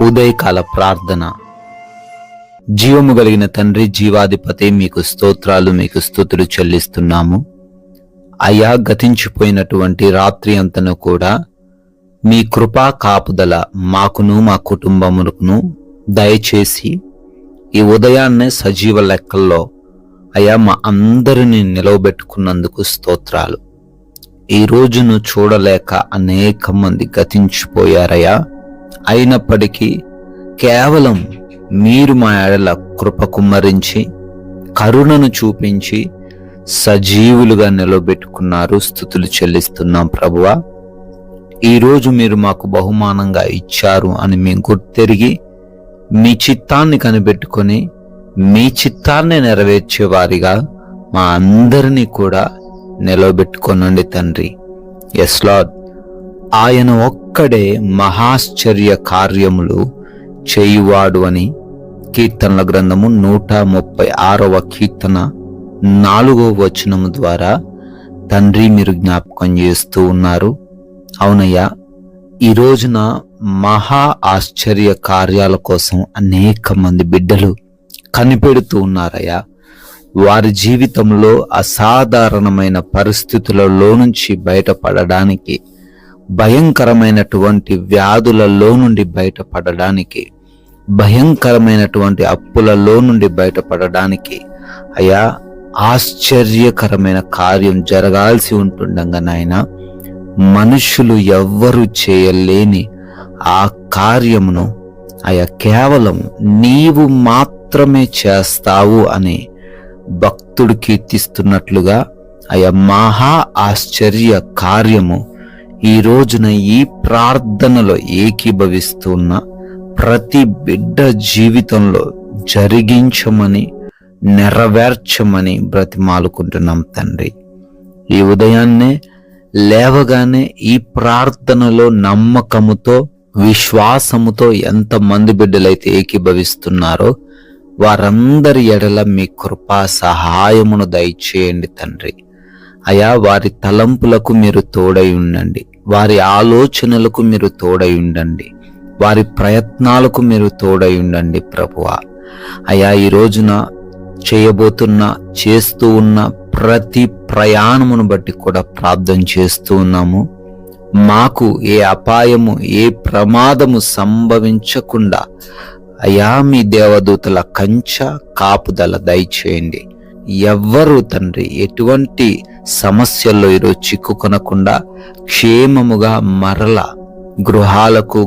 ఉదయకాల ప్రార్థన. జీవము కలిగిన తండ్రి, జీవాధిపతి, మీకు స్తోత్రాలు, మీకు స్తుతులు చెల్లిస్తున్నాము. అయా, గతించిపోయినటువంటి రాత్రి అంతను కూడా మీ కృపా కాపుదల మాకును మా కుటుంబమునకును దయచేసి ఈ ఉదయాన్నే సజీవ లెక్కల్లో అయా మా అందరినీ నిలవబెట్టుకున్నందుకు స్తోత్రాలు. ఈ రోజును చూడలేక అనేక మంది గతించిపోయారయ్యా. అయినప్పటికీ కేవలం మీరు మా ఎడల కృప కుమ్మరించి కరుణను చూపించి సజీవులుగా నిలబెట్టుకున్నారు. స్తుతులు చెల్లిస్తున్నాం ప్రభువా. ఈరోజు మీరు మాకు బహుమానంగా ఇచ్చారు అని మేము గుర్తెరిగి మీ చిత్తాన్ని కనిపెట్టుకొని మీ చిత్తాన్ని నెరవేర్చే వారిగా మా అందరినీ కూడా నిలబెట్టుకొనండి తండ్రి. ఎస్ లార్డ్, ఆయన ఒక్కడే మహాశ్చర్య కార్యములు చేయువాడు అని కీర్తనల గ్రంథము 136వ కీర్తన 4వ వచనము ద్వారా తండ్రి మీరు జ్ఞాపకం చేస్తూ ఉన్నారు. అవునయ్యా, ఈ రోజున మహా ఆశ్చర్య కార్యాల కోసం అనేక మంది బిడ్డలు కనిపెడుతూ ఉన్నారయ్యా. వారి జీవితంలో అసాధారణమైన పరిస్థితులలో నుంచి బయటపడడానికి, భయంకరమైనటువంటి వ్యాధులలో నుండి బయటపడడానికి, భయంకరమైనటువంటి అప్పులలో నుండి బయటపడడానికి అయ్యా ఆశ్చర్యకరమైన కార్యం జరగాల్సి ఉంటుండగా నాయనా, మనుషులు ఎవ్వరూ చేయలేని ఆ కార్యమును అయ్యా కేవలం నీవు మాత్రమే చేస్తావు అని భక్తుడు కీర్తిస్తున్నట్లుగా అయ్యా మహా ఆశ్చర్య కార్యము ఈ రోజున ఈ ప్రార్థనలో ఏకీభవిస్తున్న ప్రతి బిడ్డ జీవితంలో జరిగించమని, నెరవేర్చమని బ్రతిమాలుకుంటున్నాం తండ్రి. ఈ ఉదయాన్నే లేవగానే ఈ ప్రార్థనలో నమ్మకముతో, విశ్వాసముతో ఎంతమంది బిడ్డలైతే ఏకీభవిస్తున్నారో వారందరి ఎడల మీ కృపా సహాయమును దయచేయండి తండ్రి. అయా, వారి తలంపులకు మీరు తోడై ఉండండి, వారి ఆలోచనలకు మీరు తోడై ఉండండి, వారి ప్రయత్నాలకు మీరు తోడై ఉండండి ప్రభువా. అయా, ఈ రోజున చేస్తూ ఉన్న ప్రతి ప్రయాణమును బట్టి కూడా ప్రార్థన చేస్తూ ఉన్నాము. మాకు ఏ అపాయము, ఏ ప్రమాదము సంభవించకుండా అయా మీ దేవదూతల కంచె కాపుదల దయచేయండి. ఎవ్వరూ తండ్రి ఎటువంటి సమస్యల్లో ఈరోజు చిక్కుకొనకుండా క్షేమముగా మరల గృహాలకు